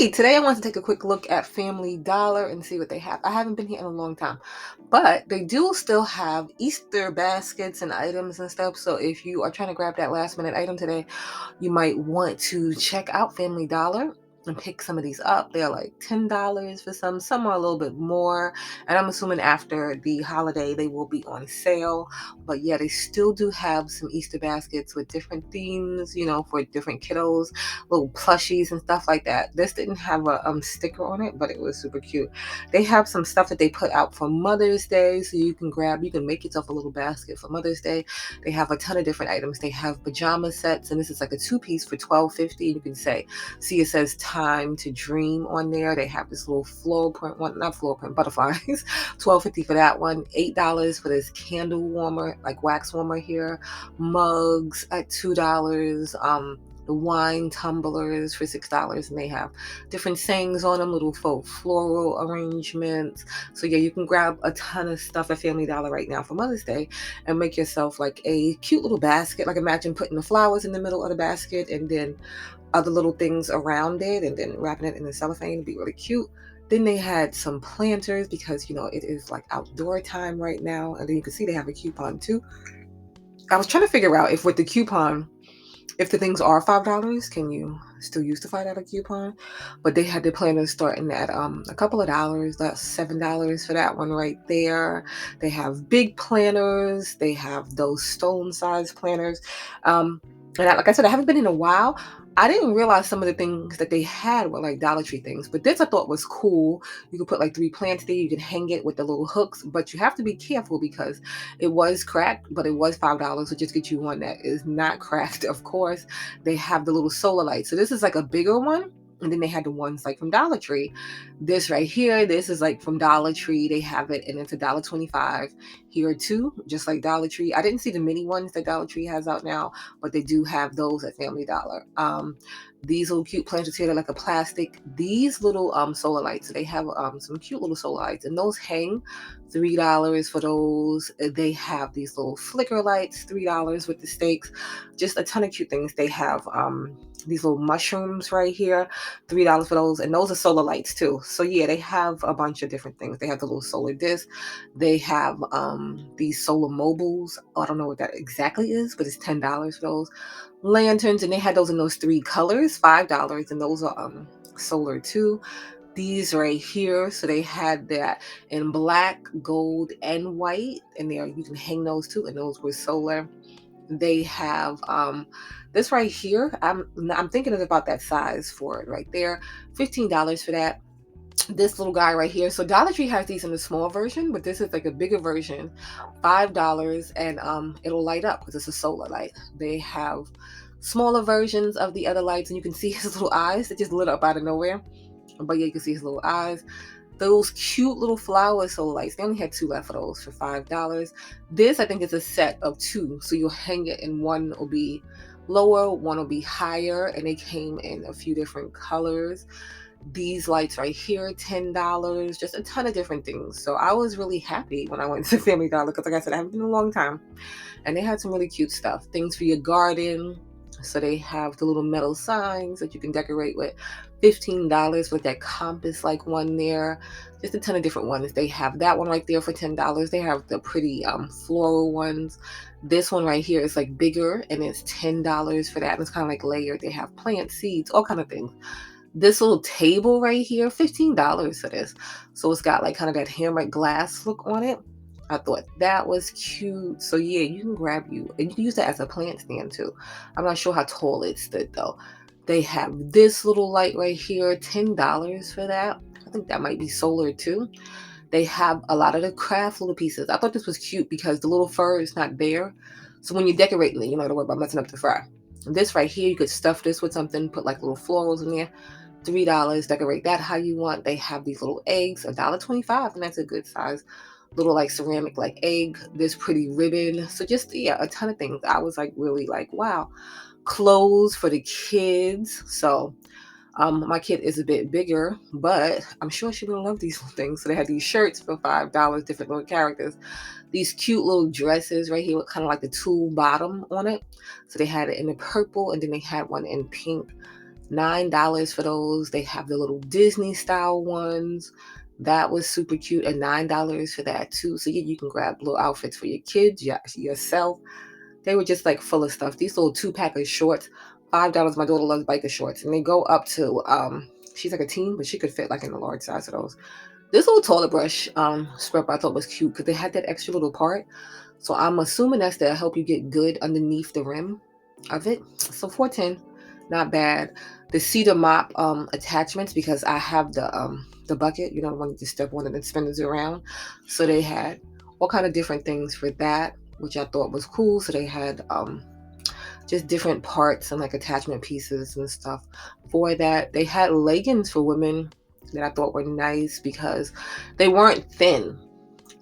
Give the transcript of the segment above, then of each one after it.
Hey, today I want to take a quick look at Family Dollar and see what they have. I haven't been here in a long time, but they do still have Easter baskets and items and stuff. So if you are trying to grab that last minute item today, you might want to check out Family Dollar and pick some of these up. They're like $10 for some are a little bit more. And I'm assuming after the holiday they will be on sale. But yeah, they still do have some Easter baskets with different themes, for different kiddos, little plushies and stuff like that. This didn't have a sticker on it, but it was super cute. They have some stuff that they put out for Mother's Day, so you can make yourself a little basket for Mother's Day. They have a ton of different items. They have pajama sets, and this is like a two-piece for $12.50. You can see it says "Time to Dream" on there. They have this little floral print one, not floral print, butterflies. $12.50 for that one. $8 for this candle warmer, like wax warmer here. Mugs at $2. The wine tumblers for $6, and they have different sayings on them, little faux floral arrangements. So yeah, you can grab a ton of stuff at Family Dollar right now for Mother's Day and make yourself like a cute little basket. Like imagine putting the flowers in the middle of the basket and then other little things around it and then wrapping it in the cellophane. It'd be really cute. Then they had some planters because it is like outdoor time right now. And then you can see they have a coupon too. I was trying to figure out if with the coupon, if the things are $5, can you still use the $5 coupon? But they had the planners starting at a couple of dollars. That's $7 for that one right there. They have big planners. They have those stone-sized planners. Like I said, I haven't been in a while. I didn't realize some of the things that they had were like Dollar Tree things, but this I thought was cool. You could put like 3 plants there. You can hang it with the little hooks, but you have to be careful because it was cracked, but it was $5. So just get you one that is not cracked, of course. They have the little solar lights. So this is like a bigger one. And then they had the ones like from Dollar Tree. This right here, this is like from Dollar Tree. They have it and it's $1.25 here too, just like Dollar Tree. I didn't see the mini ones that Dollar Tree has out now, but they do have those at Family Dollar. These little cute planters here, they're like a plastic. These little solar lights, they have some cute little solar lights, and those hang $3 for those. They have these little flicker lights, $3 with the stakes. Just a ton of cute things. They have these little mushrooms right here, $3 for those, and those are solar lights too. So yeah, they have a bunch of different things. They have the little solar disc. They have these solar mobiles. I don't know what that exactly is, but it's $10 for those. Lanterns, and they had those in those 3 colors, $5, and those are solar too. These right here, so they had that in black, gold, and white, and there you can hang those too, and those were solar. They have this right here. I'm thinking about that size for it right there. $15 for that. This little guy right here. So Dollar Tree has these in the small version, but this is like a bigger version, $5, and it'll light up because it's a solar light. They have smaller versions of the other lights, and you can see his little eyes that just lit up out of nowhere. But yeah, you can see his little eyes. Those cute little flower solar lights. They only had 2 left for those for $5. This I think is a set of 2, so you'll hang it, and one will be lower, one will be higher, and they came in a few different colors. These lights right here, $10, just a ton of different things. So I was really happy when I went to Family Dollar because, like I said, I haven't been in a long time. And they had some really cute stuff, things for your garden. So they have the little metal signs that you can decorate with. $15 with that compass-like one there. Just a ton of different ones. They have that one right there for $10. They have the pretty floral ones. This one right here is like bigger, and it's $10 for that. And it's kind of like layered. They have plant seeds, all kind of things. This little table right here, $15 for this. So it's got like kind of that hammered glass look on it. I thought that was cute. So yeah, you can grab you, and you can use that as a plant stand too. I'm not sure how tall it stood though. They have this little light right here, $10 for that. I think that might be solar too. They have a lot of the craft little pieces. I thought this was cute because the little fur is not there. So when you're decorating it, you don't have to worry about messing up the fur. This right here, you could stuff this with something, put like little florals in there. $3, decorate that how you want. They have these little eggs, $1.25, and that's a good size little like ceramic like egg. This pretty ribbon. So just yeah, a ton of things. I was like really like, wow. Clothes for the kids. So my kid is a bit bigger, but I'm sure she will love these things. So they had these shirts for $5, different little characters. These cute little dresses right here with kind of like the tulle bottom on it. So they had it in the purple, and then they had one in pink. $9 for those. They have the little Disney style ones. That was super cute, and $9 for that too. So yeah, you can grab little outfits for your kids, yourself. They were just like full of stuff. These little 2-pack of shorts, $5. My daughter loves biker shorts, and they go up to she's like a teen, but she could fit like in the large size of those. This little toilet brush scrub I thought was cute because they had that extra little part. So I'm assuming that's to help you get good underneath the rim of it. So $4.10, not bad. The cedar mop attachments, because I have the bucket, the one you just step on and then spin it around. So they had all kind of different things for that, which I thought was cool. So they had just different parts and like attachment pieces and stuff for that. They had leggings for women that I thought were nice because they weren't thin.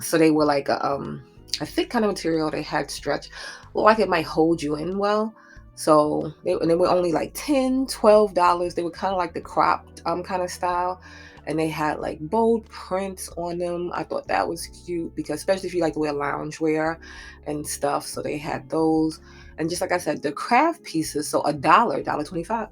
So they were like a thick kind of material. They had stretch, looked like it might hold you in well. So they were only like $10-12. They were kind of like the cropped kind of style, and they had like bold prints on them. I thought that was cute because especially if you like to wear loungewear and stuff. So they had those, and just like I said, the craft pieces. So $1.25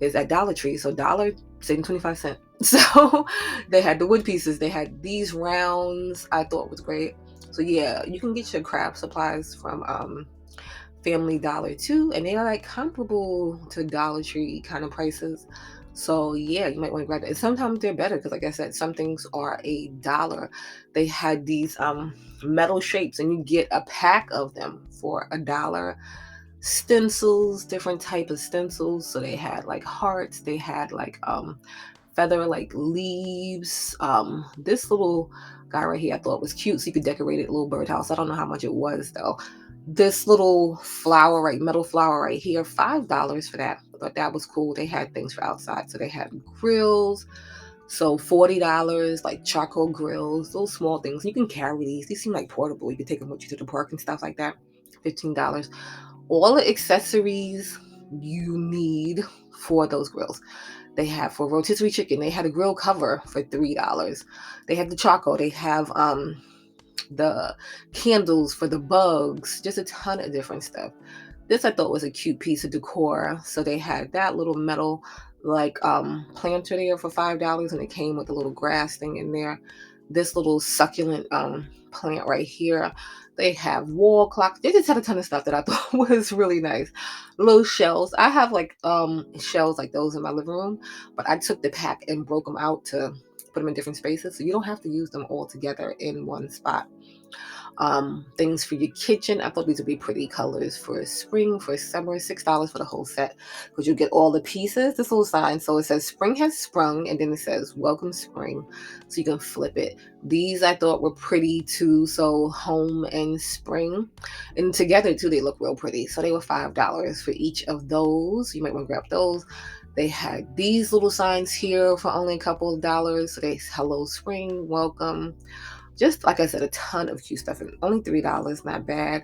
is at Dollar Tree. So dollar saving 25 cents. So they had the wood pieces. They had these rounds. I thought was great. So yeah, you can get your craft supplies from Family Dollar too, and they are like comparable to Dollar Tree kind of prices. So yeah, you might want to grab that. And sometimes they're better because, like I said, some things are $1. They had these metal shapes, and you get a pack of them for $1. Stencils, different type of stencils. So they had like hearts. They had like feather like leaves. This little guy right here I thought was cute, so you could decorate it, little birdhouse. I don't know how much it was though. This little flower, right, metal flower right here, $5 for that. I thought that was cool. They had things for outside, so they had grills. So $40, like charcoal grills, those small things. You can carry these. These seem like portable. You can take them with you to the park and stuff like that. $15. All the accessories you need for those grills. They have for rotisserie chicken, they had a grill cover for $3. They have the charcoal. They have the candles for the bugs, just a ton of different stuff. This I thought was a cute piece of decor. So they had that little metal like planter there for $5, and it came with a little grass thing in there. This little succulent plant right here. They have wall clocks. They just had a ton of stuff that I thought was really nice. Little shells. I have like shells like those in my living room, but I took the pack and broke them out to put them in different spaces, so you don't have to use them all together in one spot. Things for your kitchen. I thought these would be pretty colors for spring, for summer. $6 for the whole set because you get all the pieces. This little sign, so it says spring has sprung, and then it says welcome spring, so you can flip it. These I thought were pretty too, so home and spring, and together too they look real pretty. So they were $5 for each of those. You might want to grab those. They had these little signs here for only a couple of dollars. So they hello spring, welcome. Just like I said, a ton of cute stuff, and only $3, not bad.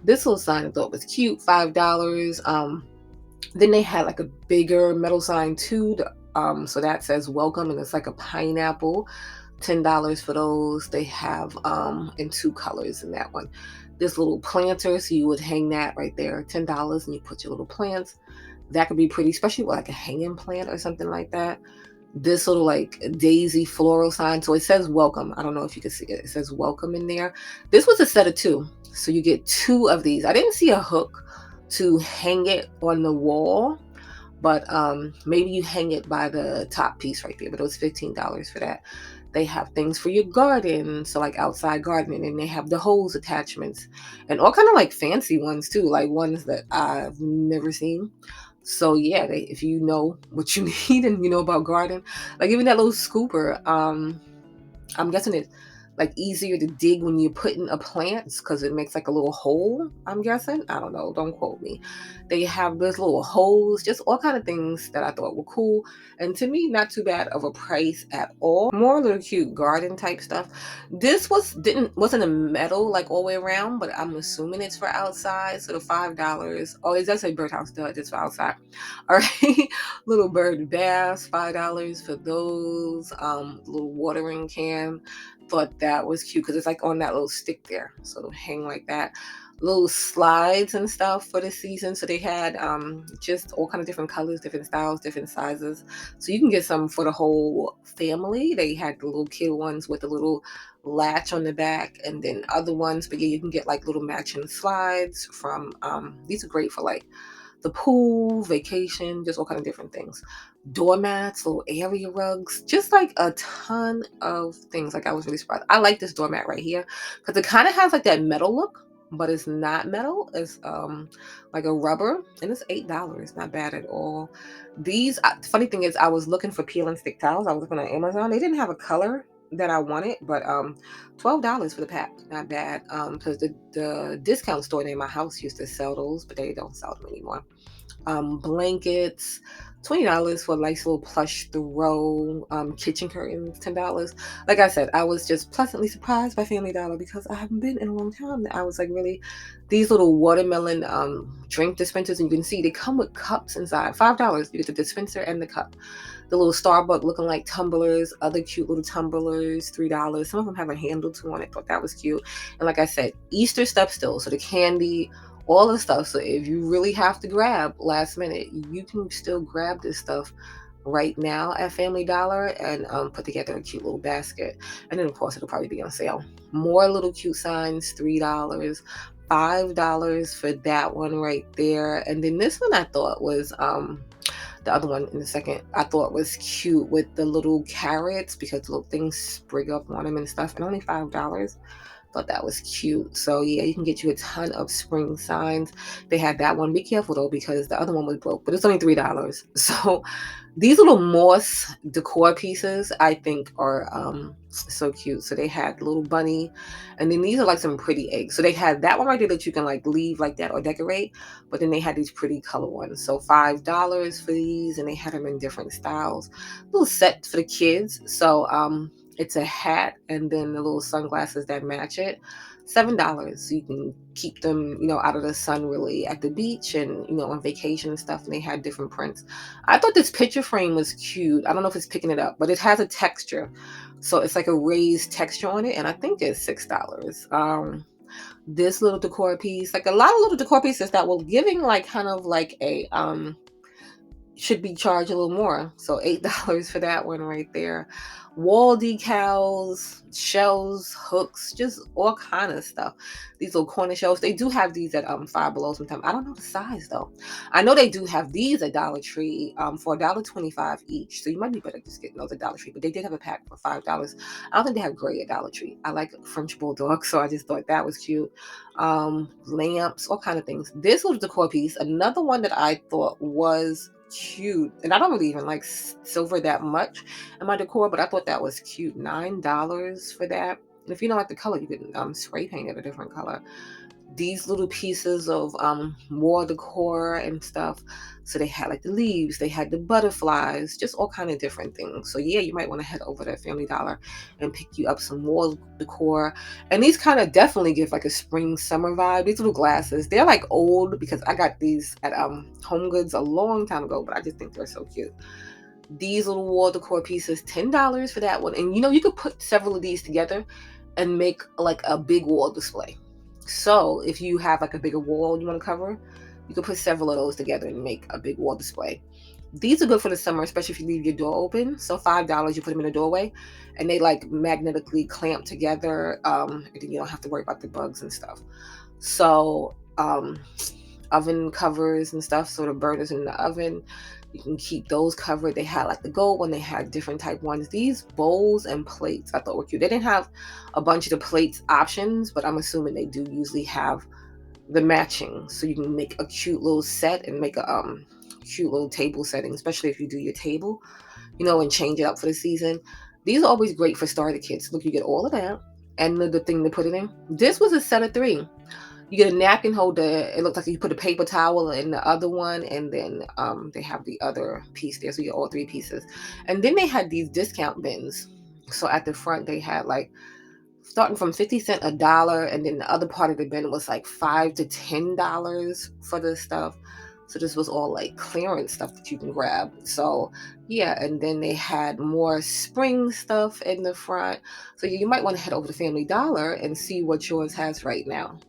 This little sign I thought was cute, $5. Then they had like a bigger metal sign too. So that says welcome, and it's like a pineapple. $10 for those. They have in two colors in that one. This little planter, so you would hang that right there, $10, and you put your little plants. That could be pretty, especially with like a hanging plant or something like that. This little like daisy floral sign. So it says welcome. I don't know if you can see it. It says welcome in there. This was a set of 2. So you get 2 of these. I didn't see a hook to hang it on the wall, but maybe you hang it by the top piece right there. But it was $15 for that. They have things for your garden, so like outside gardening, and they have the hose attachments and all kind of like fancy ones too, like ones that I've never seen. So yeah, if you know what you need and you know about garden, like even that little scooper, I'm guessing it's like easier to dig when you're putting a plant because it makes like a little hole, I'm guessing. I don't know, don't quote me. They have this little holes, just all kind of things that I thought were cool, and to me not too bad of a price at all. More little cute garden type stuff. This wasn't a metal like all the way around, but I'm assuming it's for outside. So the $5. Oh, it does say birdhouse, duh, it's for outside. All right. Little bird baths, $5 for those. Little watering can. Thought that was cute because it's like on that little stick there, so it'll hang like that. little slides and stuff for the season. So they had just all kind of different colors, different styles, different sizes. So you can get some for the whole family. They had the little kid ones with the little latch on the back, and then other ones. But yeah, you can get like little matching slides from these are great for like the pool, vacation, just all kind of different things. Doormats, little area rugs, just like a ton of things. Like I was really surprised. I like this doormat right here because it kind of has like that metal look, but it's not metal. It's like a rubber, and it's $8. Not bad at all. These the funny thing is, I was looking for peel and stick towels. I was looking on Amazon. They didn't have a color that I wanted, but $12 for the pack, not bad. Because the discount store near my house used to sell those, but they don't sell them anymore. Blankets, $20 for a nice little plush throw. Kitchen curtains, $10. Like I said, I was just pleasantly surprised by Family Dollar because I haven't been in a long time. I was like, really, these little watermelon drink dispensers, and you can see they come with cups inside. $5, you get the dispenser and the cup. The little Starbucks looking like tumblers, other cute little tumblers, $3. Some of them have a handle too on it. Thought that was cute. And like I said, Easter stuff still. So the candy, all the stuff. So if you really have to grab last minute, you can still grab this stuff right now at Family Dollar and put together a cute little basket. And then of course it'll probably be on sale. More little cute signs, $3. $5 for that one right there. And then this one I thought was the other one in a second I thought was cute with the little carrots because the little things sprig up on them and stuff, and only $5. Thought that was cute. So yeah, you can get you a ton of spring signs. They had that one. Be careful though because the other one was broke, but it's only $3. So these little moss decor pieces I think are so cute. So they had little bunny, and then these are like some pretty eggs. So they had that one right there that you can like leave like that or decorate, but then they had these pretty color ones. So $5 for these, and they had them in different styles. Little set for the kids. So it's a hat and then the little sunglasses that match it. $7. So you can keep them, out of the sun really at the beach and, on vacation and stuff. And they had different prints. I thought this picture frame was cute. I don't know if it's picking it up, but it has a texture. So it's like a raised texture on it. And I think it's $6. This little decor piece, like a lot of little decor pieces that were giving like kind of like a should be charged a little more. So $8 for that one right there. Wall decals, shelves, hooks, just all kind of stuff. These little corner shelves. They do have these at Five Below sometimes. I don't know the size though. I know they do have these at Dollar Tree for $1.25 each. So you might be better just getting those at Dollar Tree. But they did have a pack for $5. I don't think they have gray at Dollar Tree. I like French Bulldog, so I just thought that was cute. Lamps, all kind of things. This was the decor piece. Another one that I thought was cute, and I don't really even like silver that much in my decor, but I thought that was cute. $9 for that. And if you don't like the color, you can spray paint it a different color. These little pieces of more decor and stuff. So they had like the leaves, they had the butterflies, just all kind of different things. So yeah, you might want to head over to Family Dollar and pick you up some more decor. And these kind of definitely give like a spring summer vibe. These little glasses, they're like old because I got these at Home Goods a long time ago, but I just think they're so cute. These little wall decor pieces, $10 for that one. And you could put several of these together and make like a big wall display. So if you have like a bigger wall you want to cover, you can put several of those together and make a big wall display. These are good for the summer, especially if you leave your door open. So $5, you put them in the doorway, and they like magnetically clamp together. And then you don't have to worry about the bugs and stuff. So oven covers and stuff. So the burners in the oven, you can keep those covered. They had like the gold one, they had different type ones. These bowls and plates I thought were cute. They didn't have a bunch of the plates options, but I'm assuming they do usually have the matching. So you can make a cute little set and make a cute little table setting, especially if you do your table, and change it up for the season. These are always great for starter kits. Look, you get all of that and the thing to put it in. This was a set of 3. You get a napkin holder. It looks like you put a paper towel in the other one, and then they have the other piece there, so you get all 3 pieces. And then they had these discount bins. So at the front they had like starting from 50 cents, $1, and then the other part of the bin was like $5 to $10 for this stuff. So this was all like clearance stuff that you can grab. So yeah, and then they had more spring stuff in the front. So you might want to head over to Family Dollar and see what yours has right now.